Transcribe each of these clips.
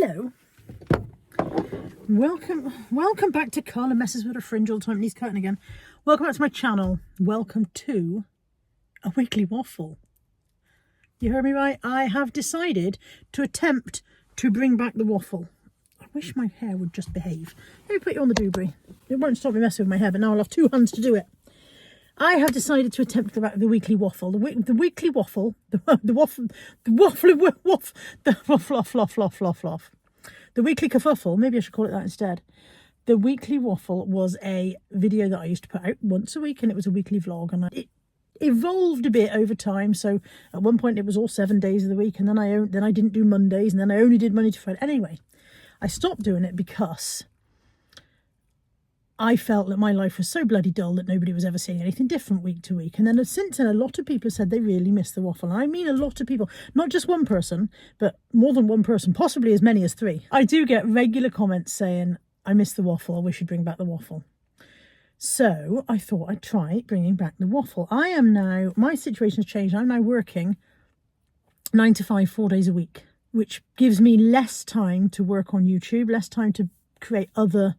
Hello. Welcome back to Carla Messes with a Fringe all the time. He's cutting again. Welcome back to my channel. Welcome to a weekly waffle. You heard me right. I have decided to attempt to bring back the waffle. I wish my hair would just behave. Let me put you on the doobry. It won't stop me messing with my hair, but now I'll have two hands to do it. I have decided to attempt the weekly waffle. The weekly waffle. The weekly kerfuffle. Maybe I should call it that instead. The weekly waffle was a video that I used to put out once a week, and it was a weekly vlog, and it evolved a bit over time. So at one point it was all 7 days of the week, and then I didn't do Mondays, and then I only did Monday to Friday. Anyway, I stopped doing it because I felt that my life was so bloody dull that nobody was ever seeing anything different week to week. And then since then, a lot of people have said they really miss the waffle. And I mean a lot of people, not just one person, but more than one person, possibly as many as 3. I do get regular comments saying, I miss the waffle, I wish you'd bring back the waffle. So I thought I'd try bringing back the waffle. My situation has changed. I'm now working 9 to 5, 4 days a week, which gives me less time to work on YouTube, less time to create other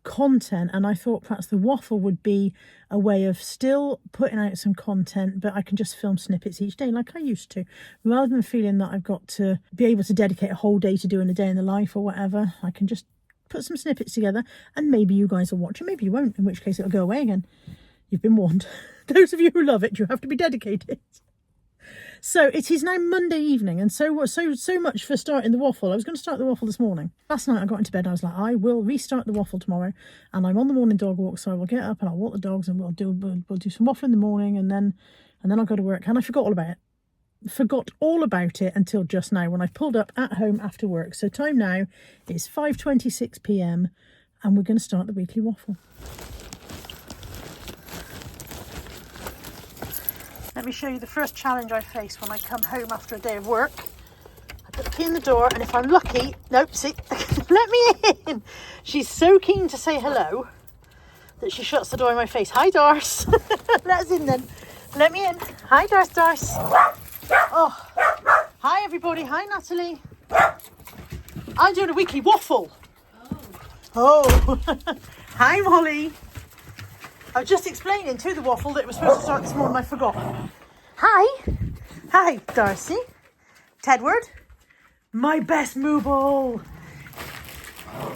content, and I thought perhaps the waffle would be a way of still putting out some content, but I can just film snippets each day like I used to, rather than feeling that I've got to be able to dedicate a whole day to doing a day in the life or whatever. I can just put some snippets together, and maybe you guys will watch it, maybe you won't, in which case it'll go away again. You've been warned. Those of you who love it, you have to be dedicated. So it is now Monday evening, and so much for starting the waffle. I was going to start the waffle this morning. Last night I got into bed and I was like, I will restart the waffle tomorrow, and I'm on the morning dog walk, so I will get up and I'll walk the dogs, and we'll do some waffle in the morning, and then I'll go to work. And I forgot all about it. Forgot all about it until just now when I pulled up at home after work. So time now is 5:26 p.m. and we're going to start the weekly waffle. Let me show you the first challenge I face when I come home after a day of work. I put the key in the door, and if I'm lucky, nope, see, let me in. She's so keen to say hello that she shuts the door in my face. Hi, Darce. Let us in then. Let me in. Hi, Darce. Oh, hi, everybody. Hi, Natalie. I'm doing a weekly waffle. Oh. Hi, Molly. I was just explaining to the waffle that it was supposed to start this morning. I forgot. Hi, Darcy. Tedward. My best mooble.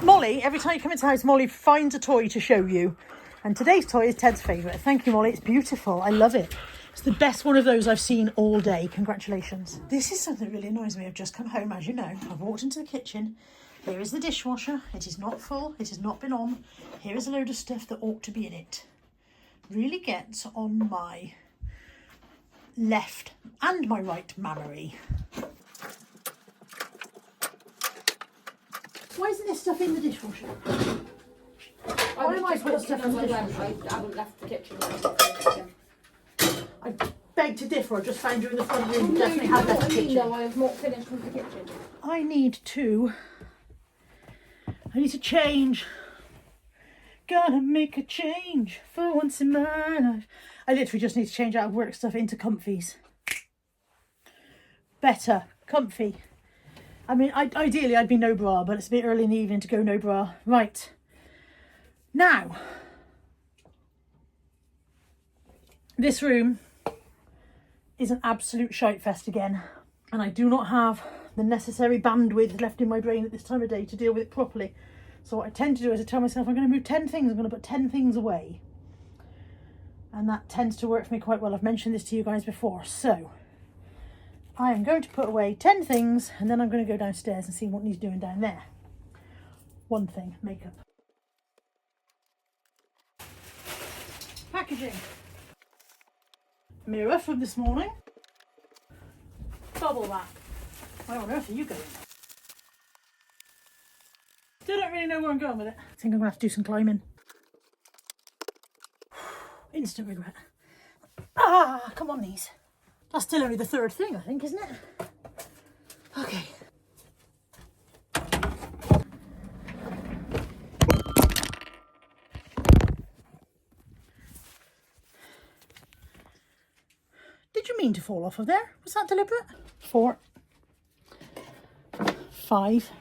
Molly, every time you come into the house, Molly finds a toy to show you. And today's toy is Ted's favourite. Thank you, Molly. It's beautiful. I love it. It's the best one of those I've seen all day. Congratulations. This is something that really annoys me. I've just come home, as you know. I've walked into the kitchen. Here is the dishwasher. It is not full. It has not been on. Here is a load of stuff that ought to be in it. Really gets on my left and my right mammary. Why isn't this stuff in the dishwasher? Why am I putting stuff in the dishwasher? I haven't left the kitchen. I beg to differ. I just found you in the front room. You definitely have left the kitchen. No, I have not finished with the kitchen. I need to change. Gotta make a change for once in my life. I literally just need to change out of work stuff into comfies. Better. Comfy. I mean, ideally I'd be no bra, but it's a bit early in the evening to go no bra. Right. Now, this room is an absolute shite fest again. And I do not have the necessary bandwidth left in my brain at this time of day to deal with it properly. So what I tend to do is I tell myself I'm going to move 10 things, I'm going to put 10 things away. And that tends to work for me quite well. I've mentioned this to you guys before. So I am going to put away 10 things, and then I'm going to go downstairs and see what needs doing down there. One thing, makeup. Packaging. Mirror from this morning. Bubble wrap. Where on earth are you going? Still don't really know where I'm going with it. I think I'm going to have to do some climbing. Instant regret. Ah, come on, knees. That's still only the third thing, I think, isn't it? Okay. Did you mean to fall off of there? Was that deliberate? 4, 5,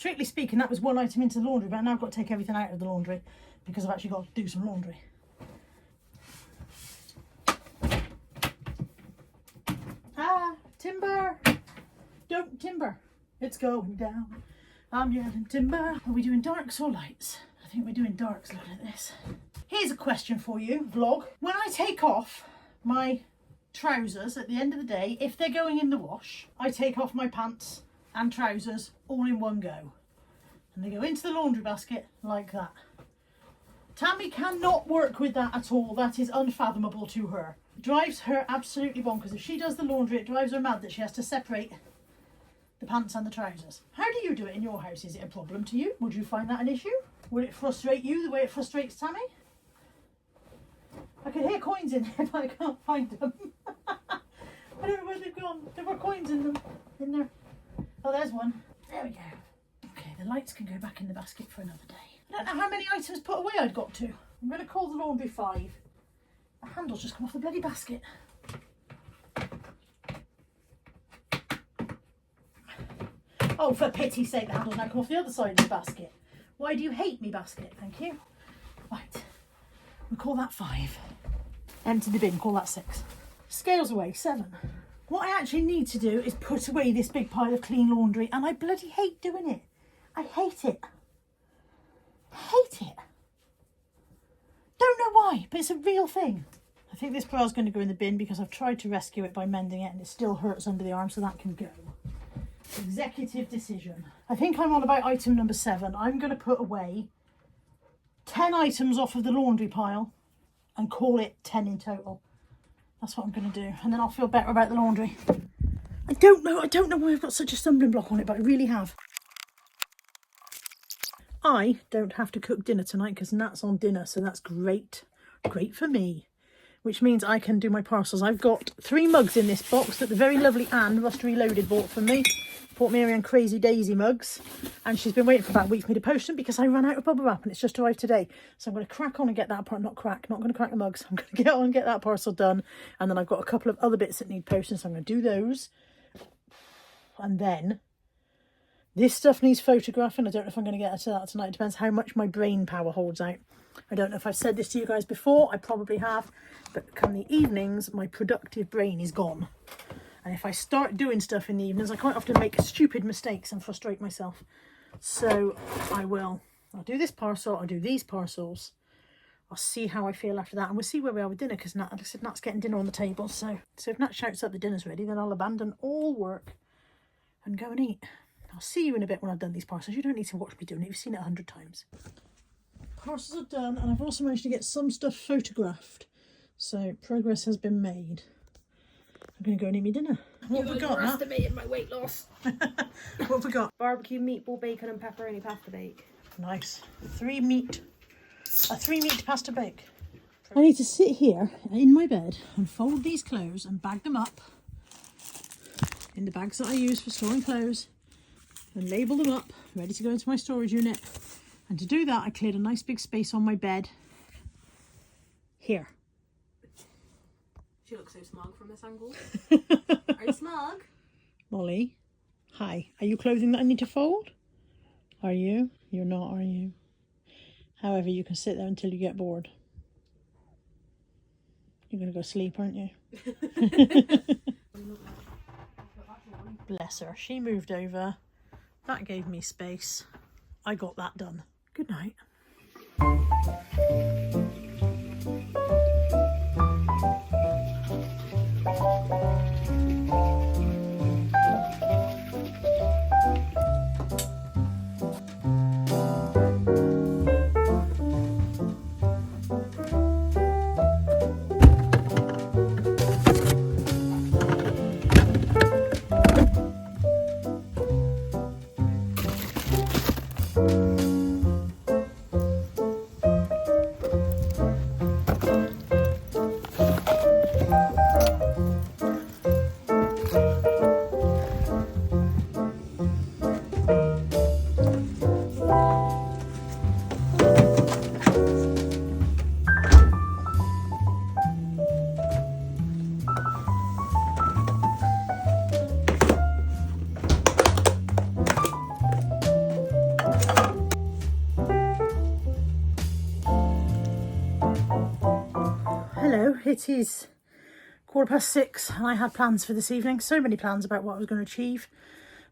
Strictly speaking, that was one item into the laundry, but now I've got to take everything out of the laundry because I've actually got to do some laundry. Ah, timber! Don't timber. It's going down. I'm yelling timber. Are we doing darks or lights? I think we're doing darks, look at this. Here's a question for you, vlog. When I take off my trousers at the end of the day, if they're going in the wash, I take off my pants and trousers all in one go. And they go into the laundry basket like that. Tammy cannot work with that at all. That is unfathomable to her. It drives her absolutely bonkers. If she does the laundry, it drives her mad that she has to separate the pants and the trousers. How do you do it in your house? Is it a problem to you? Would you find that an issue? Would it frustrate you the way it frustrates Tammy? I can hear coins in there, but I can't find them. I don't know where they've gone. There were coins in them. In there. Oh, there's one. There we go. Okay, the lights can go back in the basket for another day. I don't know how many items put away I'd got to. I'm going to call the laundry 5. The handle's just come off the bloody basket. Oh, for pity's sake, the handle's now come off the other side of the basket. Why do you hate me, basket? Thank you. Right. We'll call that 5. Empty the bin, call that 6. Scales away, 7. What I actually need to do is put away this big pile of clean laundry, and I bloody hate doing it. I hate it. Hate it. Don't know why, but it's a real thing. I think this bra's going to go in the bin because I've tried to rescue it by mending it and it still hurts under the arm, so that can go. Executive decision. I think I'm on about item number 7. I'm going to put away 10 items off of the laundry pile and call it 10 in total. That's what I'm going to do, and then I'll feel better about the laundry. I don't know why I've got such a stumbling block on it, but I really have. I don't have to cook dinner tonight because Nat's on dinner, so that's great. Great for me. Which means I can do my parcels. I've got 3 mugs in this box that the very lovely Anne, Rust Reloaded, bought for me. Bought Mary on Crazy Daisy mugs. And she's been waiting for about a week for me to post them because I ran out of bubble wrap and it's just arrived today. So I'm going to crack on and get that part. Not going to crack the mugs. I'm going to get on and get that parcel done. And then I've got a couple of other bits that need posting, so I'm going to do those. And then this stuff needs photographing. I don't know if I'm going to get to that tonight. It depends how much my brain power holds out. I don't know if I've said this to you guys before. I probably have. But come the evenings, my productive brain is gone. And if I start doing stuff in the evenings, I quite often make stupid mistakes and frustrate myself. So I'll do this parcel. I'll do these parcels. I'll see how I feel after that. And we'll see where we are with dinner because Nat, like I said, Nat's getting dinner on the table. So if Nat shouts up the dinner's ready, then I'll abandon all work and go and eat. I'll see you in a bit when I've done these parcels. You don't need to watch me doing it. You've seen it 100 times. Parcels are done, and I've also managed to get some stuff photographed. So progress has been made. I'm going to go and eat my dinner. What have we got, Nat? Estimated my weight loss. What have we got? Barbecue, meatball, bacon and pepperoni pasta bake. Nice. A 3 meat pasta bake. I need to sit here in my bed and fold these clothes and bag them up in the bags that I use for storing clothes and label them up, ready to go into my storage unit. And to do that, I cleared a nice big space on my bed here. She looks so smug from this angle. Are you smug? Molly, hi. Are you clothing that I need to fold? Are you? You're not, are you? However, you can sit there until you get bored. You're going to go sleep, aren't you? Bless her. She moved over. That gave me space. I got that done. Good night. It is 6:15 and I had plans for this evening. So many plans about what I was going to achieve.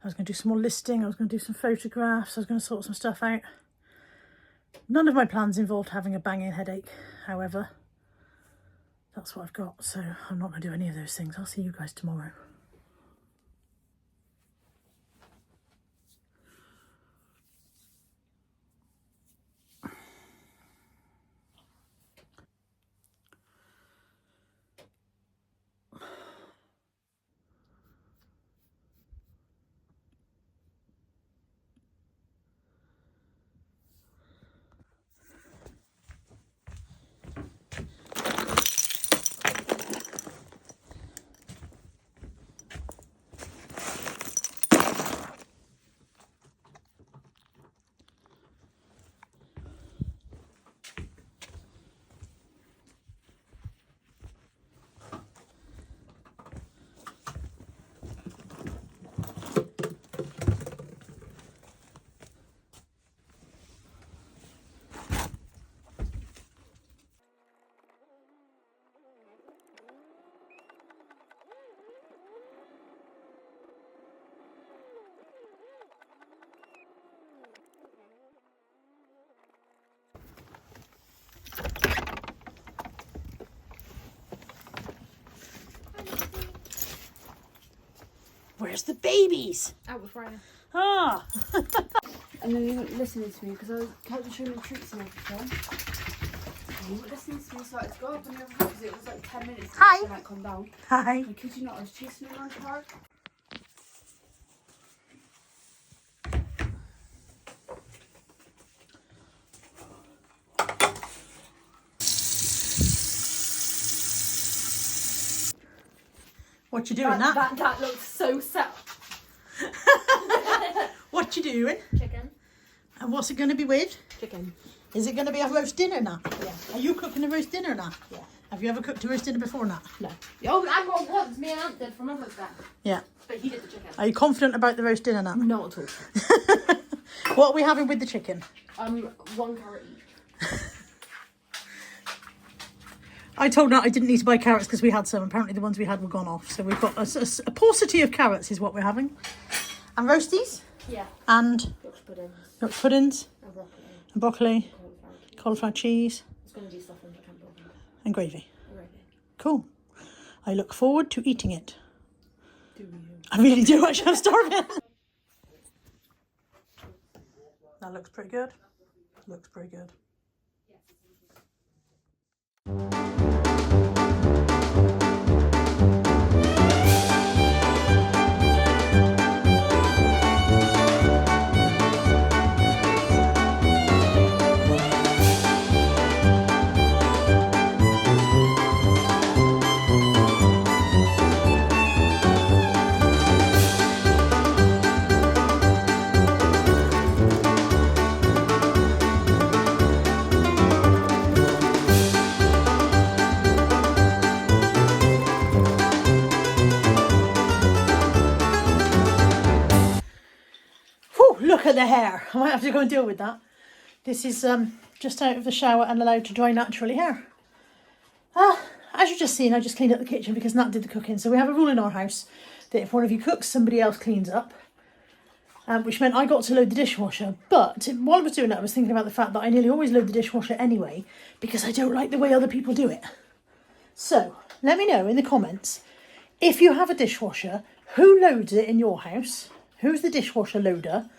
I was going to do some more listing. I was going to do some photographs. I was going to sort some stuff out. None of my plans involved having a banging headache. However, that's what I've got. So I'm not going to do any of those things. I'll see you guys tomorrow. Where's the babies? Out with Friday. Ah! And then you weren't listening to me because I was kept showing them treats and everything. You weren't listening to me, so I had to go up on the other house. It was like 10 minutes Hi. to like calm down. Hi. I kid you not, I was chasing them around the park. What you doing, Nat? That looks so set. What you doing? Chicken. And what's it going to be with? Chicken. Is it going to be a roast dinner, Nat? Yeah. Are you cooking a roast dinner, Nat? Yeah. Have you ever cooked a roast dinner before, Nat? No. Oh, I got once. Me and Ant did from Mother's Day. Yeah. But he did the chicken. Are you confident about the roast dinner, Nat? Not at all. What are we having with the chicken? 1 carrot each. I told Nat I didn't need to buy carrots because we had some. Apparently the ones we had were gone off. So we've got a paucity of carrots is what we're having. And roasties. Yeah. And Dutch puddings. Dutch puddings. And broccoli. And broccoli. Cauliflower. Cauliflower cheese. It's going to do stuff in the camper. And gravy. Alright. Cool. I look forward to eating it. Do you? I really do actually. I'm starving. That looks pretty good. Looks pretty good. Whew, look at the hair. I might have to go and deal with that. This is just out of the shower and allowed to dry naturally here. As you've just seen, I just cleaned up the kitchen because Nat did the cooking. So we have a rule in our house that if one of you cooks, somebody else cleans up. Which meant I got to load the dishwasher. But while I was doing that, I was thinking about the fact that I nearly always load the dishwasher anyway because I don't like the way other people do it. So let me know in the comments, if you have a dishwasher, who loads it in your house? Who's the dishwasher loader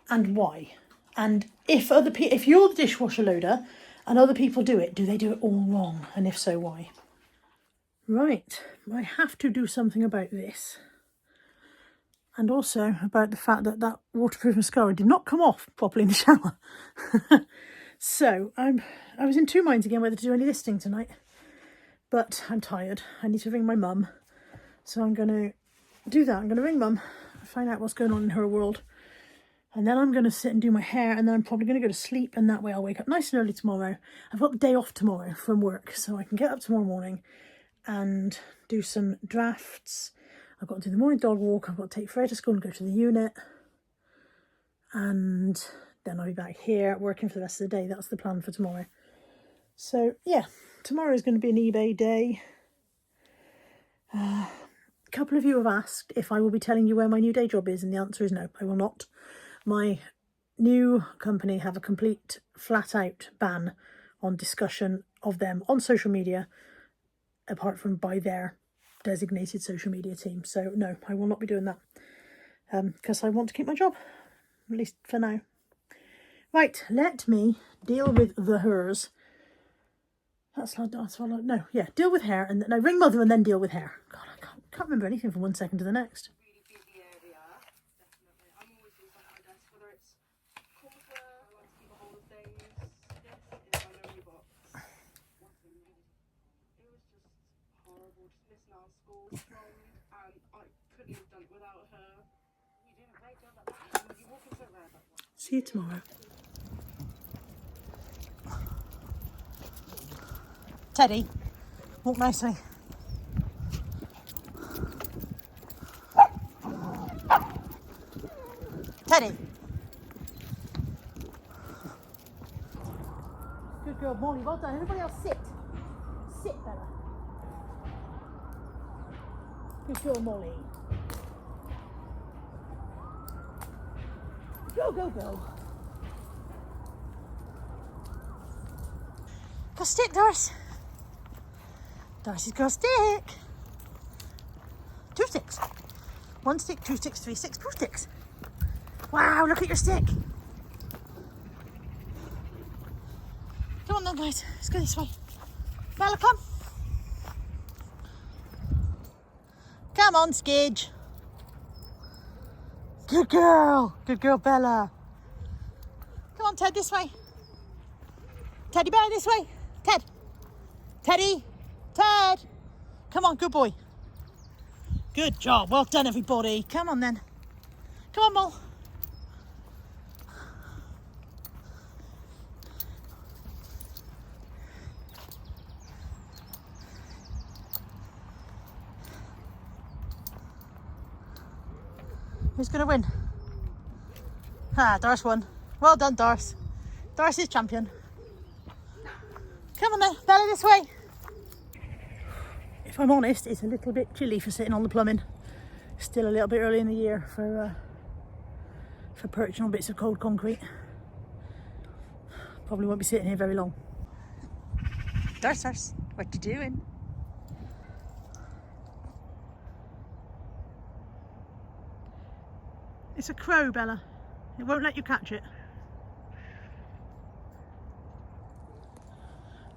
and why? And if you're the dishwasher loader and other people do it, do they do it all wrong? And if so, why? Right, I have to do something about this. And also about the fact that that waterproof mascara did not come off properly in the shower. So I was in two minds again whether to do any listing tonight. But I'm tired. I need to ring my mum. So I'm going to do that. I'm going to ring mum, find out what's going on in her world. And then I'm going to sit and do my hair. And then I'm probably going to go to sleep. And that way I'll wake up nice and early tomorrow. I've got the day off tomorrow from work. So I can get up tomorrow morning and do some drafts. I've got to do the morning dog walk. I've got to take Freya to school and go to the unit. And then I'll be back here working for the rest of the day. That's the plan for tomorrow. So, yeah. tomorrow is going to be an eBay day. A couple of you have asked if I will be telling you where my new day job is, and the answer is no, I will not. My new company have a complete flat out ban on discussion of them on social media, apart from by their designated social media team. So no, I will not be doing that, because I want to keep my job, at least for now. Right, let me deal with the hers. Deal with hair, and no, ring mother and then deal with hair. God, I can't remember anything from one second to the next. Really busy area, definitely. I'm always doing something at my desk, whether it's corporate, I like to keep a hold of things. This is my memory box. It was just horrible, just missing out on school strong, and I couldn't have done it without her. You doing a great job at that. You walk into a red like that. See you tomorrow. Teddy, walk nicely. Teddy. Good girl, Molly. Well done. Everybody else sit. Sit, Bella. Good girl, Molly. Go, go, go. Go stick, Doris. Darcy's got a stick. 2 sticks. 1 stick, 2 sticks, 3 sticks, 4 sticks. Wow, look at your stick. Come on then, guys. Let's go this way. Bella, come. Come on, Skidge. Good girl. Good girl, Bella. Come on, Ted, this way. Teddy bear, this way. Ted. Teddy. Ted. Come on, good boy. Good job. Well done, everybody. Come on, then. Come on, Mol. Who's going to win? Ah, Doris won. Well done, Doris. Doris is champion. Come on then, Bella, this way. If I'm honest, it's a little bit chilly for sitting on the plumbing. Still a little bit early in the year for perching on bits of cold concrete. Probably won't be sitting here very long. Doris, what you doing? It's a crow, Bella. It won't let you catch it.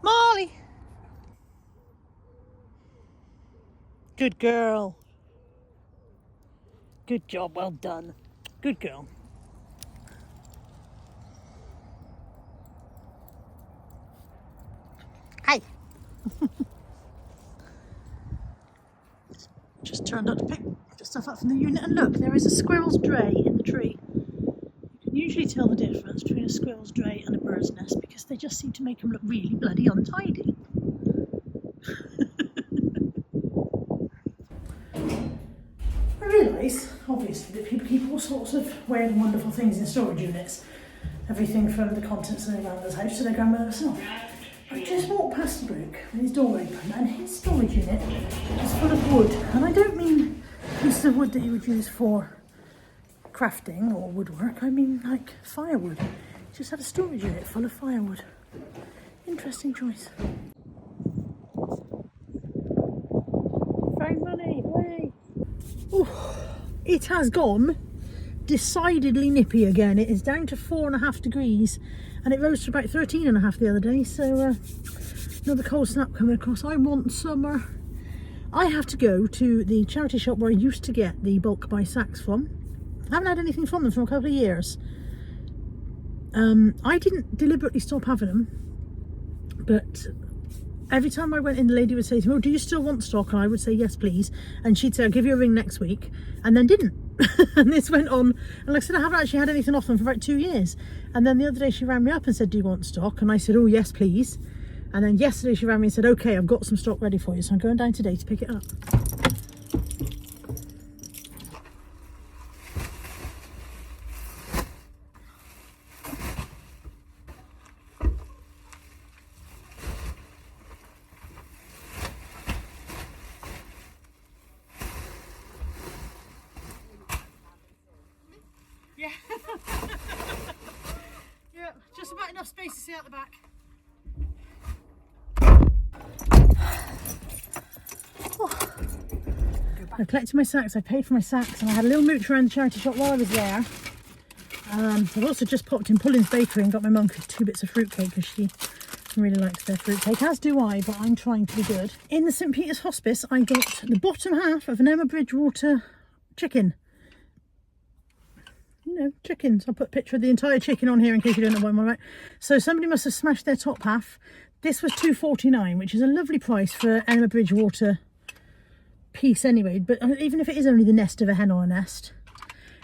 Molly! Good girl. Good job, well done. Good girl. Hi. Just turned up to pick stuff up from the unit, and look, there is a squirrel's dray in the tree. You can usually tell the difference between a squirrel's dray and a bird's nest because they just seem to make them look really bloody untidy. I realise, obviously, that people keep all sorts of weird and wonderful things in storage units. Everything from the contents of their grandmother's house to their grandmother herself. I just walked past the bloke with his door open, and his storage unit is full of wood. And I don't mean pieces of wood that you would use for crafting or woodwork. I mean like firewood. He just had a storage unit full of firewood. Interesting choice. Found money, way! Ooh, it has gone decidedly nippy again. It is down to 4.5 degrees, and it rose to about 13.5 the other day. So another cold snap coming across. I want summer. I have to go to the charity shop where I used to get the bulk buy sacks from. I haven't had anything from them for a couple of years. I didn't deliberately stop having them, but every time I went in, the lady would say to me, "Oh, do you still want stock?" And I would say, "Yes, please." And she'd say, "I'll give you a ring next week," and then didn't. And this went on, and like I said, I haven't actually had anything off them for about 2 years. And then the other day she rang me up and said, "Do you want stock?" And I said, "Oh, yes, please." And then yesterday she rang me and said, "Okay, I've got some stock ready for you." So I'm going down today to pick it up. out the back. Oh. I collected my sacks, I paid for my sacks, and I had a little mooch around the charity shop while I was there. I've also just popped in Pullins Bakery and got my mum 2 bits of fruitcake because she really likes their fruitcake, as do I, but I'm trying to be good. In the St Peter's Hospice, I got the bottom half of an Emma Bridgewater chicken. You know, chickens. I'll put a picture of the entire chicken on here in case you don't know what I'm on about. So somebody must have smashed their top half. This was £2.49, which is a lovely price for Emma Bridgewater piece anyway, but even if it is only the nest of a hen or a nest.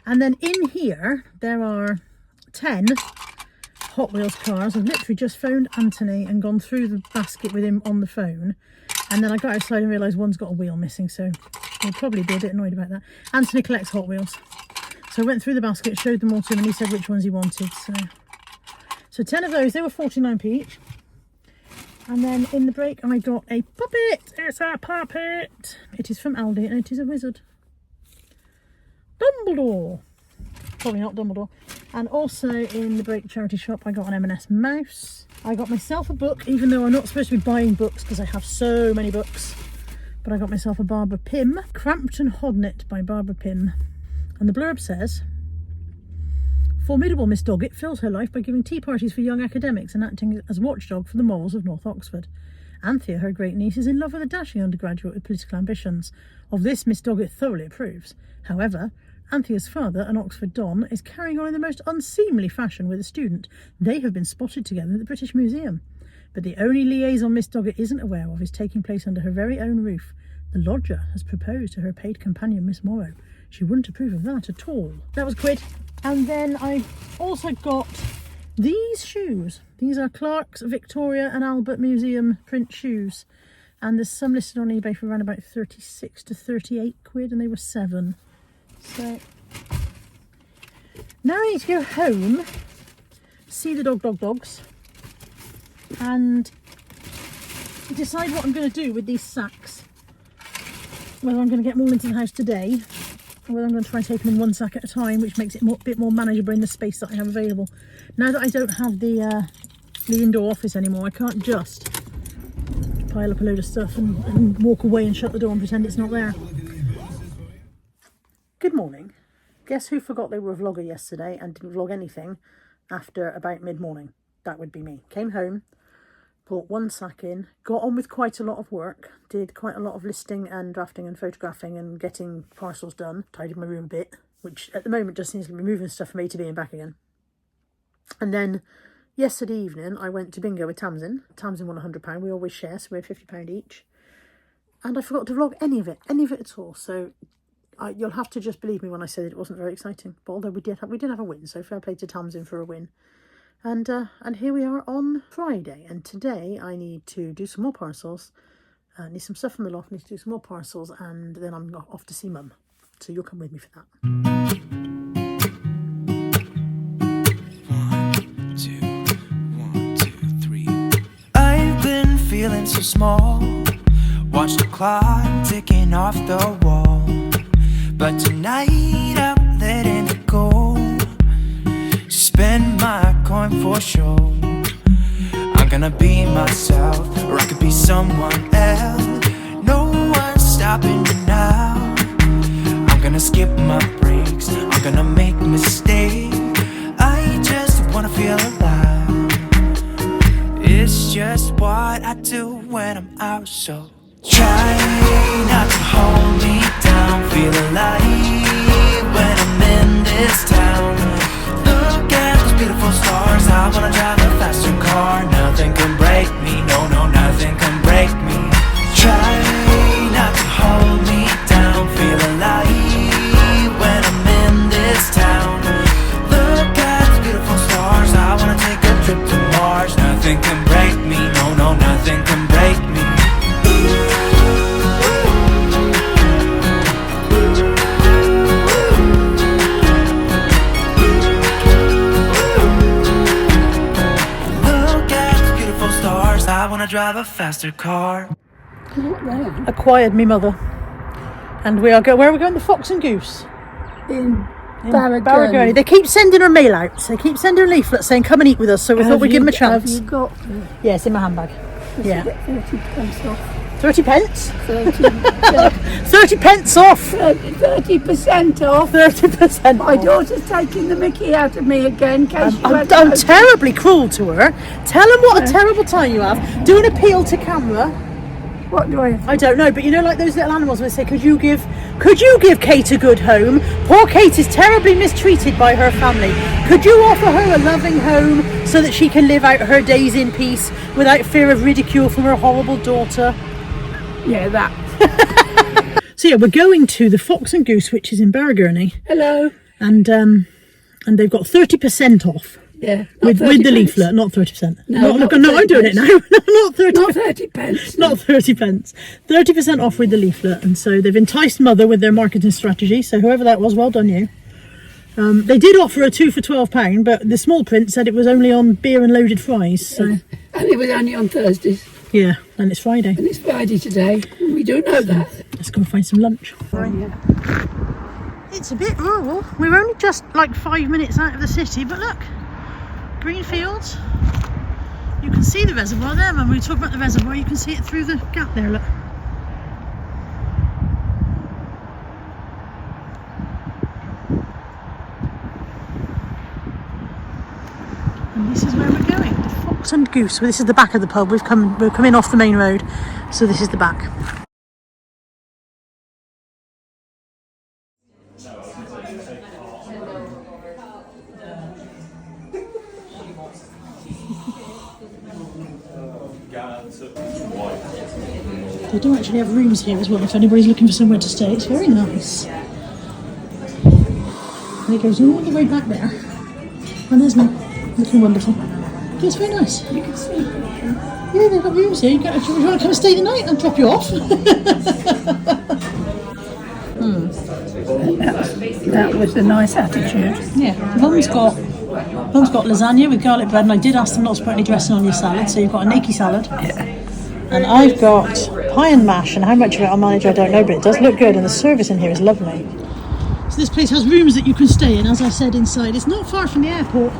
And then in here there are 10 Hot Wheels cars. I've literally just phoned Anthony and gone through the basket with him on the phone, and then I got outside and realised one's got a wheel missing, so he'll probably be a bit annoyed about that. Anthony collects Hot Wheels, so I went through the basket, showed them all to him, and he said which ones he wanted. So 10 of those, they were 49p each. And then in the break I got a puppet. It's a puppet. It is from Aldi and it is a wizard. Dumbledore. Probably not Dumbledore. And also in the break charity shop I got an M&S mouse. I got myself a book, even though I'm not supposed to be buying books because I have so many books. But I got myself a Barbara Pym. Crampton Hodnett by Barbara Pym. And the blurb says, formidable Miss Doggett fills her life by giving tea parties for young academics and acting as watchdog for the morals of North Oxford. Anthea, her great niece, is in love with a dashing undergraduate with political ambitions. Of this Miss Doggett thoroughly approves. However, Anthea's father, an Oxford Don, is carrying on in the most unseemly fashion with a student. They have been spotted together at the British Museum. But the only liaison Miss Doggett isn't aware of is taking place under her very own roof. The lodger has proposed to her paid companion, Miss Morrow. She wouldn't approve of that at all. That was quid. And then I also got these shoes. These are Clark's Victoria and Albert Museum print shoes. And there's some listed on eBay for around about 36 to 38 quid, and they were 7. So now I need to go home, see the dogs, and decide what I'm going to do with these sacks. Whether I'm going to get them all into the house today, or whether I'm going to try and take them in one sack at a time, which makes it a bit more manageable in the space that I have available. Now that I don't have the indoor office anymore, I can't just pile up a load of stuff and walk away and shut the door and pretend it's not there. Good morning. Guess who forgot they were a vlogger yesterday and didn't vlog anything after about mid-morning? That would be me. Came home, brought one sack in, got on with quite a lot of work, did quite a lot of listing and drafting and photographing and getting parcels done, tidied my room a bit, which at the moment just seems to be moving stuff from A to B and back again. And then yesterday evening I went to bingo with Tamsin. Tamsin won £100, we always share, so we had £50 each. And I forgot to vlog any of it at all, so you'll have to just believe me when I say that it wasn't very exciting. But although we did have a win, so fair play to Tamsin for a win. And here we are on Friday, and today I need to do some more parcels. Need some stuff from the loft, need to do some more parcels, and then I'm off to see Mum. So you'll come with me for that. 1, 2, 3. I've been feeling so small. Watch the clock ticking off the wall. But tonight I'm letting it go. Spend my coin for sure. I'm gonna be myself, or I could be someone else. No one's stopping me now. I'm gonna skip my breaks, I'm gonna make mistakes. I just wanna feel alive. It's just what I do when I'm out, so try not to hold me down. Feel alive when I'm in this town. Look at those beautiful stars. I wanna drive a faster car. Nothing can break me, no, nothing can break me. Try not to hold me down. Feel alive when I'm in this town. Look at those beautiful stars. I wanna take a trip to Mars. Nothing can break me, no, nothing can break me. I wanna drive a faster car. Acquired me mother. And we are where are we going? The Fox and Goose. In Barragurney. They keep sending her mail out. They keep sending her leaflets saying, come and eat with us. So we thought we'd give them a chance. Have you got Yeah, it's in my handbag. Yeah. 30 pence off? 30 pence? 30, 30 pence off! 30% off. 30% My off. daughter's taking the mickey out of me again. In case you I'm hadn't terribly cruel to her. Tell them what a terrible time you have. Do an appeal to camera. What do I have? I don't know, but you know, like those little animals where they say, could you give Kate a good home? Poor Kate is terribly mistreated by her family. Could you offer her a loving home so that she can live out her days in peace without fear of ridicule from her horrible daughter? Yeah, that. So yeah, we're going to the Fox and Goose, which is in Barragurney, Hello. and they've got 30% off. Yeah. With the leaflet, not 30%. No, no, not I'm doing it now. Not 30. Not 30 pence. Not 30 pence. 30% off with the leaflet, and so they've enticed mother with their marketing strategy. So whoever that was, well done you. They did offer a 2 for £12, but the small print said it was only on beer and loaded fries. So And it was only on Thursdays. yeah, and it's Friday. And it's Friday today. We do know that. Let's go and find some lunch. It's a bit rural. We're only just like 5 minutes out of the city, but look, green fields. You can see the reservoir there. When we talk about the reservoir, you can see it through the gap there. Look. And this is where we're going. The Fox and Goose. Well, this is the back of the pub. We're coming off the main road, so this is the back. They do actually have rooms here as well if anybody's looking for somewhere to stay. It's very nice. And it goes all the way back there. And there's me, looking wonderful. Yeah, it's very nice. You can see. Yeah, they've got rooms here. You want to come and stay the night? I'll drop you off. That was a nice attitude. Yeah, Mum's got lasagna with garlic bread, and I did ask them not to put any dressing on your salad, so you've got a gnocchi salad. Yeah. And I've got pie and mash, and how much of it I'll manage I don't know, but it does look good, and the service in here is lovely. So this place has rooms that you can stay in, as I said, inside. It's not far from the airport.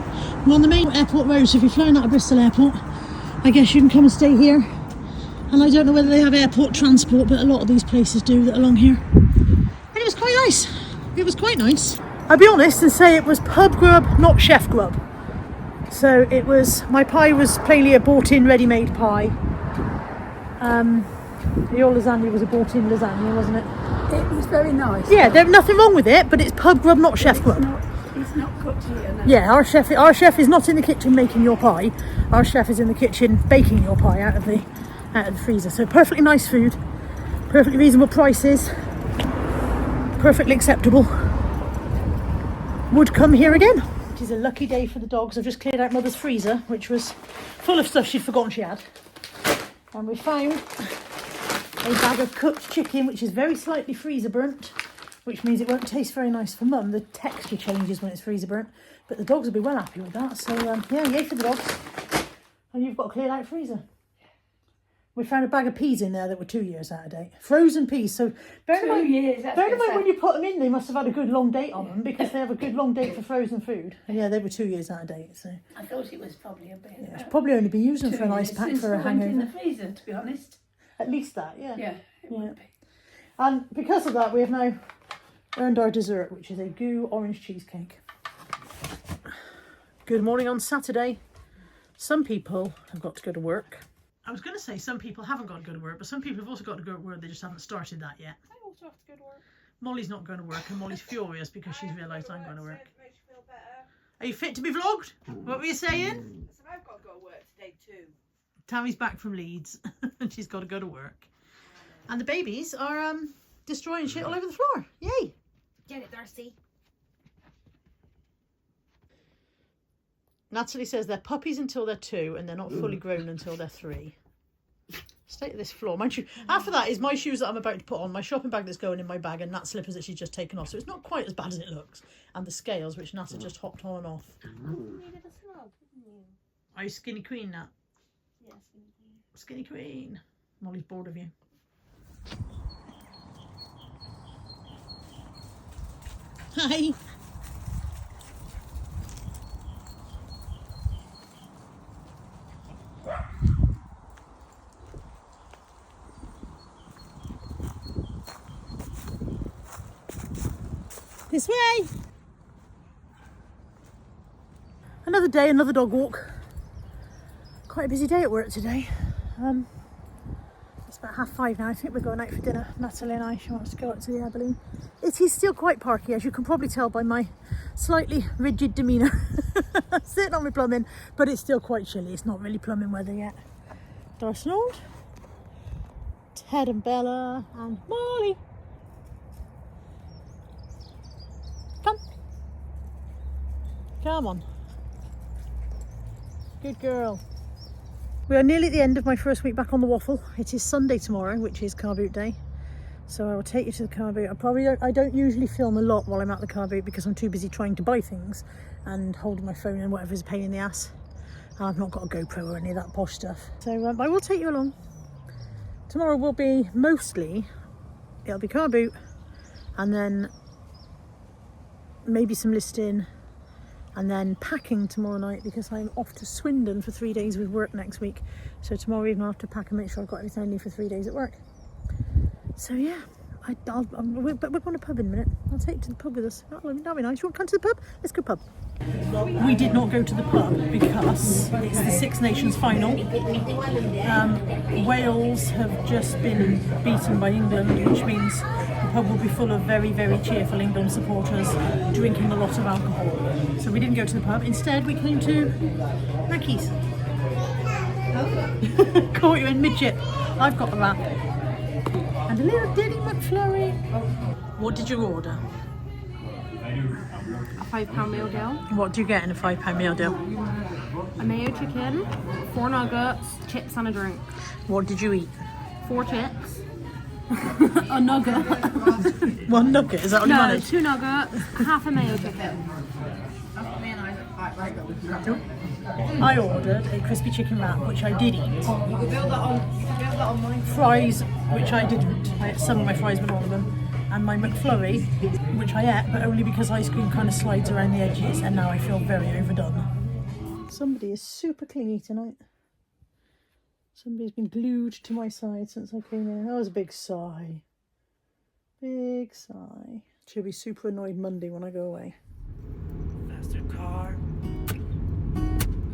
We're on the main airport road, so if you're flying out of Bristol Airport, I guess you can come and stay here. And I don't know whether they have airport transport, but a lot of these places do that along here. And it was quite nice. It was quite nice. I'll be honest and say it was pub grub, not chef grub. So it was, my pie was plainly a bought-in ready-made pie. Your lasagna was a bought-in lasagna, wasn't it? It was very nice. Yeah, there's nothing wrong with it, but it's pub grub, not chef grub. It's not cooked here, no. Yeah, our chef is not in the kitchen making your pie. Our chef is in the kitchen baking your pie out of the freezer. So perfectly nice food, perfectly reasonable prices, perfectly acceptable. Would come here again. It is a lucky day for the dogs. I've just cleared out Mother's freezer, which was full of stuff she'd forgotten she had. And we found a bag of cooked chicken, which is very slightly freezer burnt, which means it won't taste very nice for Mum. The texture changes when it's freezer burnt, but the dogs will be well happy with that. So yeah, yay for the dogs. And you've got a cleared out freezer. We found a bag of peas in there that were 2 years out of date. Frozen peas. So bear in mind when you put them in, they must have had a good long date on them, because they have a good long date for frozen food. And yeah, they were 2 years out of date. So I thought it was probably a bit. yeah, it's probably only been using for an ice pack for a hangover. In the freezer, to be honest. At least that, yeah. Yeah, it would be. And because of that, we have now earned our dessert, which is a goo orange cheesecake. Good morning on Saturday. Some people have got to go to work. I was going to say some people haven't got to go to work, but some people have also got to go to work. They just haven't started that yet. I also have to go to work. Molly's not going to work, and Molly's furious because she's realised I'm going to work. Makes you feel better. Are you fit to be vlogged? What were you saying? So I've got to go to work today too. Tammy's back from Leeds and she's got to go to work. And the babies are destroying shit all over the floor. Yay! Get it, Darcy. Natalie says they're puppies until they're 2 and they're not fully grown until they're 3. State of this floor. Mind you, after that is my shoes that I'm about to put on, my shopping bag that's going in my bag, and Nat's slippers that she's just taken off. So it's not quite as bad as it looks. And the scales, which Nat has just hopped on and off. You needed a snug, didn't you? Are you skinny queen, Nat? Yes, indeed. Skinny queen. Molly's bored of you. Hi. This way. Another day, another dog walk. Quite a busy day at work today. It's about 5:30 now. I think we're going out for dinner. Natalie and I, she wants to go up to the air balloon. It is still quite parky, as you can probably tell by my slightly rigid demeanour. Sitting on my plumbing, but it's still quite chilly. It's not really plumbing weather yet. Darcenald, Ted and Bella and Molly. Come on. Good girl. We are nearly at the end of my first week back on the waffle. It is Sunday tomorrow, which is car boot day. So I will take you to the car boot. I don't usually film a lot while I'm at the car boot because I'm too busy trying to buy things and holding my phone and whatever's a pain in the ass. I've not got a GoPro or any of that posh stuff. So I will take you along. Tomorrow will be mostly, it'll be car boot and then maybe some listing and then packing tomorrow night because I'm off to Swindon for 3 days with work next week. So tomorrow evening I'll have to pack and make sure I've got everything I need for 3 days at work. So yeah, we're going to pub in a minute. I'll take you to the pub with us. That'll be nice. You want to come to the pub? Let's go pub. We did not go to the pub because it's the Six Nations final. Wales have just been beaten by England, which means the pub will be full of very, very cheerful England supporters drinking a lot of alcohol. So we didn't go to the pub. Instead, we came to Mackey's. Caught you in midship. I've got the wrap. And a little Diddy McFlurry. What did you order? A £5 meal deal. What do you get in a £5 meal deal? A mayo chicken, 4 nuggets, chips and a drink. What did you eat? 4 chips. A nugget. 1 nugget, is that what you No, managed? 2 nuggets, half a mayo chicken. I ordered a crispy chicken wrap, which I did eat. You can build that on mine. Fries, which I didn't. I ate some of my fries, but not all of them. And my McFlurry, which I ate, but only because ice cream kind of slides around the edges, and now I feel very overdone. Somebody is super clingy tonight. Somebody's been glued to my side since I came in. That was a big sigh. Big sigh. She'll be super annoyed Monday when I go away. Faster car.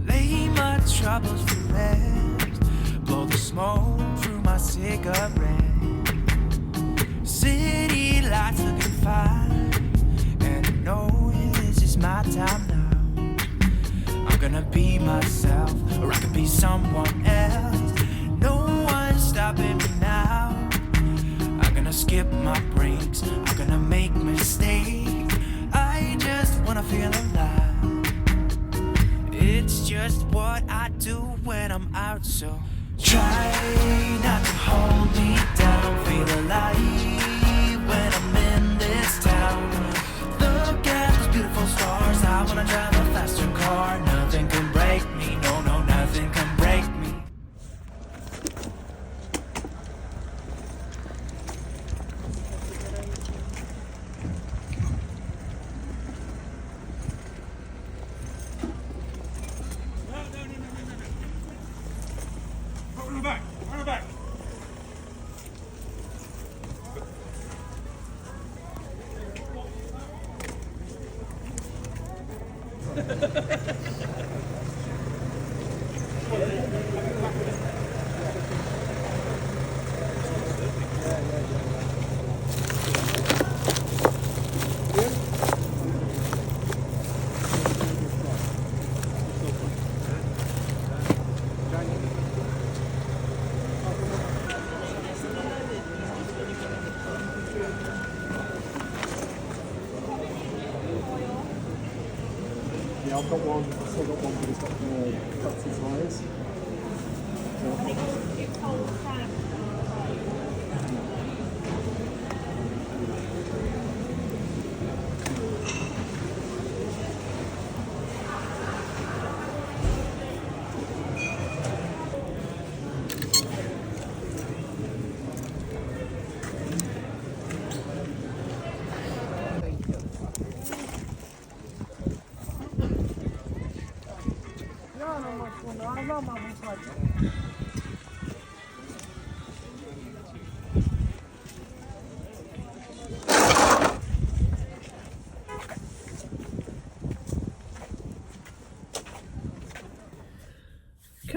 Lay my troubles to rest. Blow the smoke through my cigarette. City lights looking fine, and I know this is my time now. I'm gonna be myself, or I could be someone else. No one's stopping me now. I'm gonna skip my breaks, I'm gonna make mistakes. I just wanna feel alive. It's just what I do when I'm out, so try not to hold me down. Feel alive when I'm in this town. Look at those beautiful stars. I wanna drive a faster car. Nothing can break me. No, no, nothing can break me. Run back, run back. Yeah, I've got one. I've still got one that's got cuts and slides.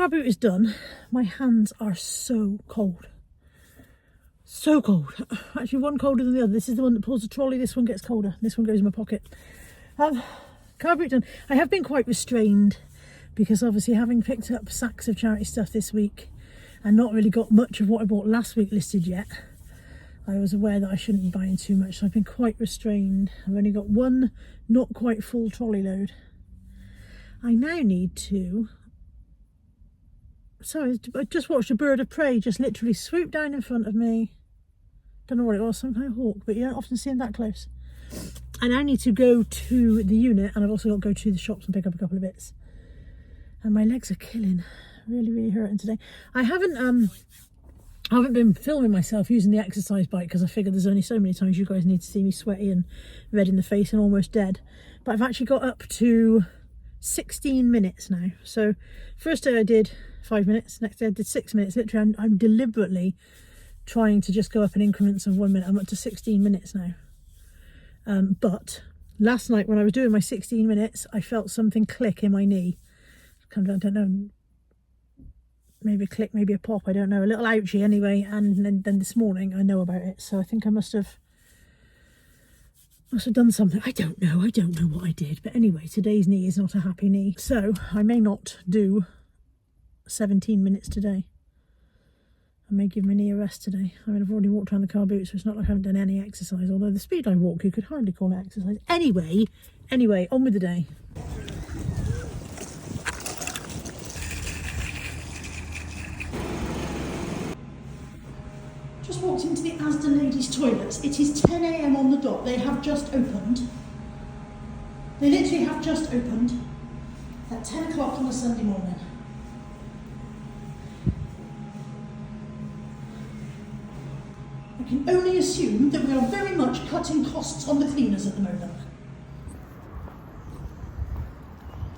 car boot is done. My hands are so cold. So cold. Actually, one colder than the other. This is the one that pulls the trolley. This one gets colder. This one goes in my pocket. Car boot done. I have been quite restrained because obviously having picked up sacks of charity stuff this week and not really got much of what I bought last week listed yet, I was aware that I shouldn't be buying too much, so I've been quite restrained. I've only got one not quite full trolley load. I now need to... Sorry, I just watched a bird of prey just literally swoop down in front of me. Don't know what it was, some kind of hawk, but you don't often see them that close. I now need to go to the unit, and I've also got to go to the shops and pick up a couple of bits. And my legs are killing, really hurting today. I haven't been filming myself using the exercise bike because I figured there's only so many times you guys need to see me sweaty and red in the face and almost dead. But I've actually got up to 16 minutes now. So first day I did 5 minutes, next day I did 6 minutes. Literally, I'm deliberately trying to just go up in increments of 1 minute. I'm up to 16 minutes now. But last night when I was doing my 16 minutes, I felt something click in my knee. I don't know, maybe a click, maybe a pop, I don't know, a little ouchie anyway. And then this morning I know about it, so I think I must have done something. I don't know what I did, but anyway, today's knee is not a happy knee, so I may not do 17 minutes today. I may give my knee a rest today. I mean, I've already walked around the car boot, so it's not like I haven't done any exercise, although the speed I walk you could hardly call it exercise. Anyway, on with the day. Just walked into the Asda ladies' toilets. It is 10 AM on the dot. They have just opened. They literally have just opened at 10 o'clock on a Sunday morning. I can only assume that we are very much cutting costs on the cleaners at the moment.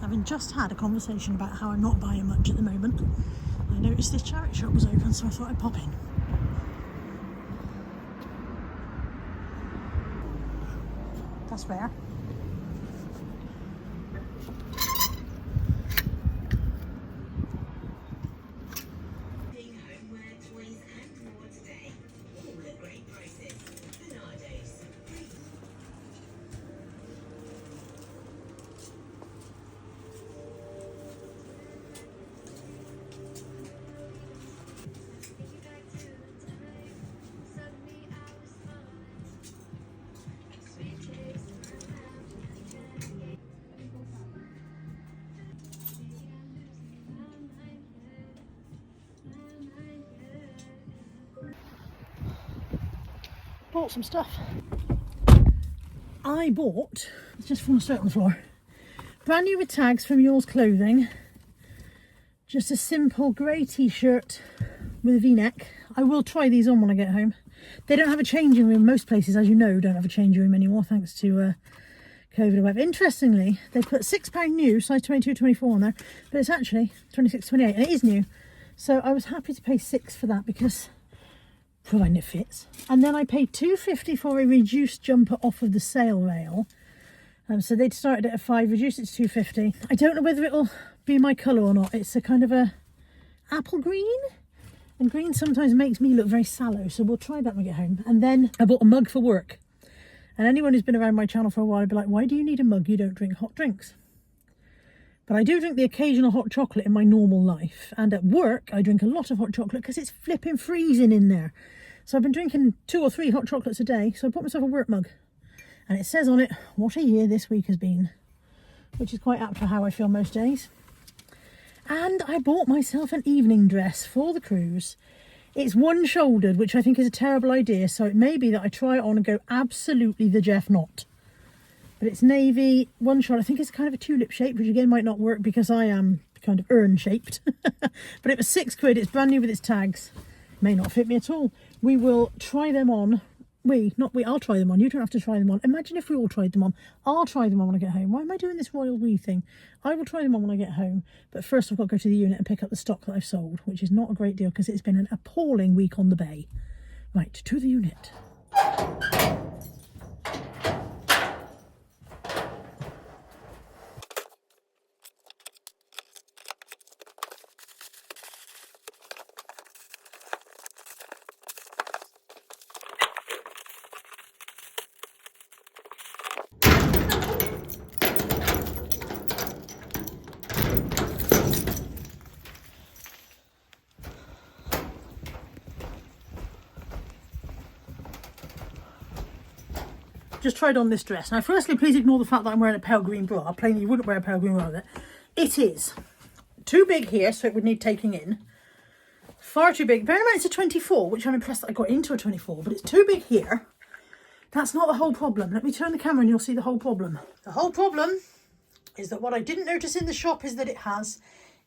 Having just had a conversation about how I'm not buying much at the moment, I noticed this charity shop was open, so I thought I'd pop in. That's rare. Bought some stuff. I bought, it's just fallen straight on the floor, brand new with tags from Yours Clothing. Just a simple grey t-shirt with a v-neck. I will try these on when I get home. They don't have a changing room. Most places, as you know, don't have a changing room anymore thanks to COVID or whatever. Interestingly, they put £6 new, size 22, 24 on there, but it's actually 26, 28, and it is new. So I was happy to pay £6 for that because providing it fits. And then I paid £2.50 for a reduced jumper off of the sale rail. So they'd started at £5, reduced it to £2.50. I don't know whether it'll be my colour or not. It's a kind of a apple green, and green sometimes makes me look very sallow, so we'll try that when we get home. And then I bought a mug for work. And anyone who's been around my channel for a while would be like, why do you need a mug? You don't drink hot drinks. But I do drink the occasional hot chocolate in my normal life. And at work, I drink a lot of hot chocolate because it's flipping freezing in there. So I've been drinking 2 or 3 hot chocolates a day. So I bought myself a work mug. And it says on it, what a year this week has been. Which is quite apt for how I feel most days. And I bought myself an evening dress for the cruise. It's one-shouldered, which I think is a terrible idea. So it may be that I try it on and go absolutely the Jeff Knott. But it's navy, one shot. I think it's kind of a tulip shape, which again might not work because I am kind of urn shaped. But it was £6. It's brand new with its tags. May not fit me at all. We will try them on. I'll try them on. You don't have to try them on. Imagine if we all tried them on. I'll try them on when I get home. Why am I doing this royal we thing? I will try them on when I get home. But first I've got to go to the unit and pick up the stock that I've sold, which is not a great deal because it's been an appalling week on the bay. Right, to the unit. just tried on this dress. Now, firstly, please ignore the fact that I'm wearing a pale green bra. Plainly, you wouldn't wear a pale green bra with it. It is too big here, so it would need taking in. Far too big. Bear in mind it's a 24, which I'm impressed that I got into a 24, but it's too big here. That's not the whole problem. Let me turn the camera and you'll see the whole problem. The whole problem is that what I didn't notice in the shop is that it has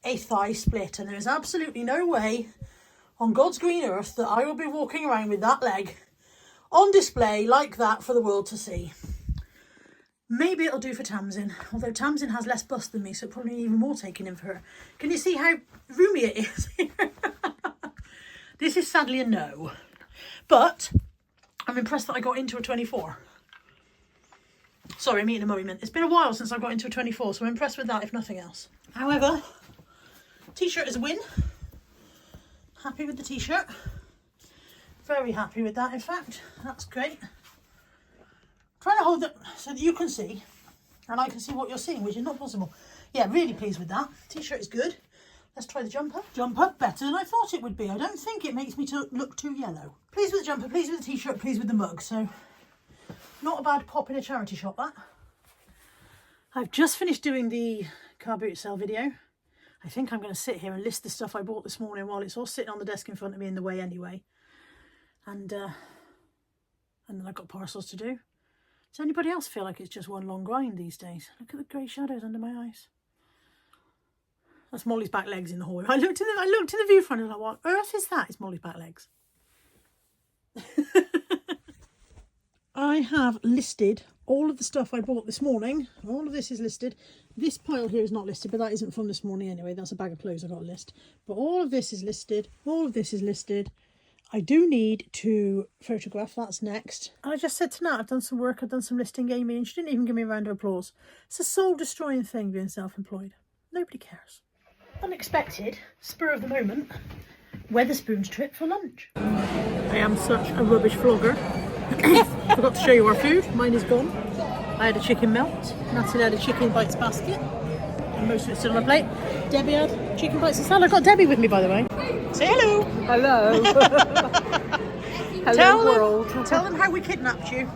a thigh split, and there is absolutely no way on God's green earth that I will be walking around with that leg on display like that for the world to see. Maybe it'll do for Tamsin, although Tamsin has less bust than me, so probably even more taken in for her. Can you see how roomy it is? This is sadly a no, but I'm impressed that I got into a 24. Sorry, I'm eating a mummy mint. It's been a while since I got into a 24, so I'm impressed with that, if nothing else. However, t-shirt is a win. Happy with the t-shirt. Very happy with that, in fact. That's great. Trying to hold it so that you can see and I can see what you're seeing, which is not possible. Yeah, really pleased with that. T-shirt is good. Let's try the jumper. Jumper, better than I thought it would be. I don't think it makes me look too yellow. Pleased with the jumper, pleased with the t-shirt, pleased with the mug. So, not a bad pop in a charity shop, that. I've just finished doing the car boot sale video. I think I'm going to sit here and list the stuff I bought this morning while it's all sitting on the desk in front of me in the way anyway. And then I've got parcels to do. Does anybody else feel like it's just one long grind these days? Look at the grey shadows under my eyes. That's Molly's back legs in the hallway. I looked in the viewfinder and I was like, what on earth is that? It's Molly's back legs. I have listed all of the stuff I bought this morning. All of this is listed. This pile here is not listed, but that isn't from this morning anyway. That's a bag of clothes I got a list. But all of this is listed. All of this is listed. I do need to photograph. That's next. And I just said to Nat, I've done some work. I've done some listing gaming, and she didn't even give me a round of applause. It's a soul-destroying thing being self-employed. Nobody cares. Unexpected, spur of the moment, Wetherspoon's trip for lunch. I am such a rubbish vlogger. Forgot to show you our food. Mine is gone. I had a chicken melt. Natalie had a chicken bites basket. And most of it's still on the plate. Debbie had chicken bites and salad. I've got Debbie with me, by the way. Say hello. Hello. Hello, world. Tell them how we kidnapped you.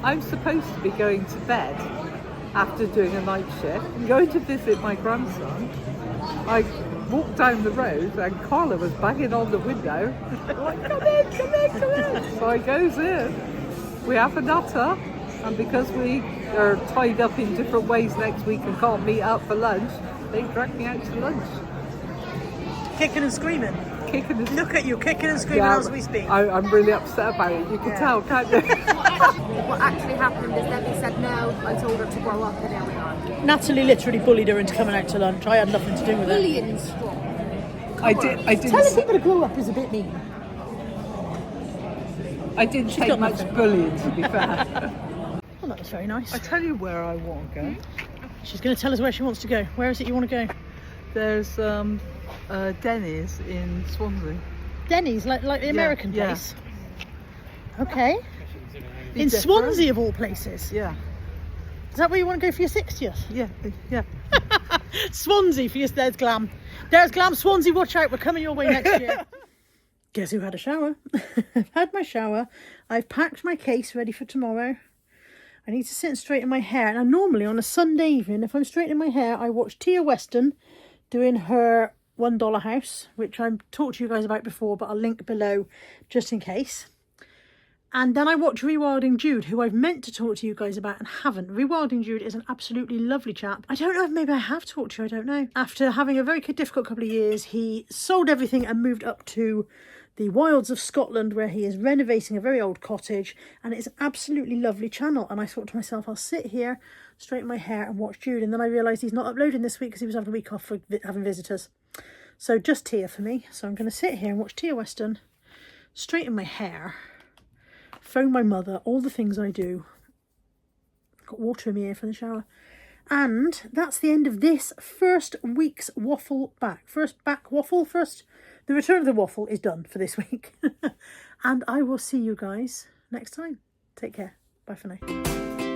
I'm supposed to be going to bed after doing a night shift. I'm going to visit my grandson. I walked down the road and Carla was banging on the window. I'm like, come in, come in, come in. So I goes in. We have a natter, and because we are tied up in different ways next week and can't meet up for lunch, they dragged me out to lunch. Kicking and screaming. Kicking and Look at you, kicking and screaming as we speak. I'm really upset about it. You can tell, can't you? What actually happened is Debbie said no, I told her to grow up, and there we are. Natalie literally bullied her into coming out to lunch. I had nothing to do with it. Bullying strong. I did. Telling people to grow up is a bit mean. I didn't take got much nothing. bullying, to be fair. Well, that was very nice. I tell you where I want to go. She's going to tell us where she wants to go. Where is it you want to go? There's Denny's in Swansea. Denny's, like the American yeah. place. Okay. Be In different. Swansea of all places. Yeah, Is that where you want to go for your 60th? yeah. Swansea for your, there's glam. There's glam. Swansea, watch out. We're coming your way next year. Guess who had a shower? I've had my shower. I've packed my case ready for tomorrow. I need to sit and straighten my hair. Now, normally on a Sunday evening, if I'm straightening my hair, I watch Tia Weston doing her $1 house, which I've talked to you guys about before, but I'll link below just in case. And then I watch Rewilding Jude, who I've meant to talk to you guys about and haven't. Rewilding Jude is an absolutely lovely chap. I don't know if maybe I have talked to you, I don't know. After having a very difficult couple of years, he sold everything and moved up to the wilds of Scotland, where he is renovating a very old cottage, and it's an absolutely lovely channel. And I thought to myself, I'll sit here, straighten my hair and watch Jude. And then I realised he's not uploading this week because he was having a week off for having visitors. So just Tia for me. So I'm going to sit here and watch Tia Weston, straighten my hair, phone my mother, all the things I do. I've got water in my ear for the shower. And that's the end of this first week's waffle back. The return of the waffle is done for this week. And I will see you guys next time. Take care. Bye for now.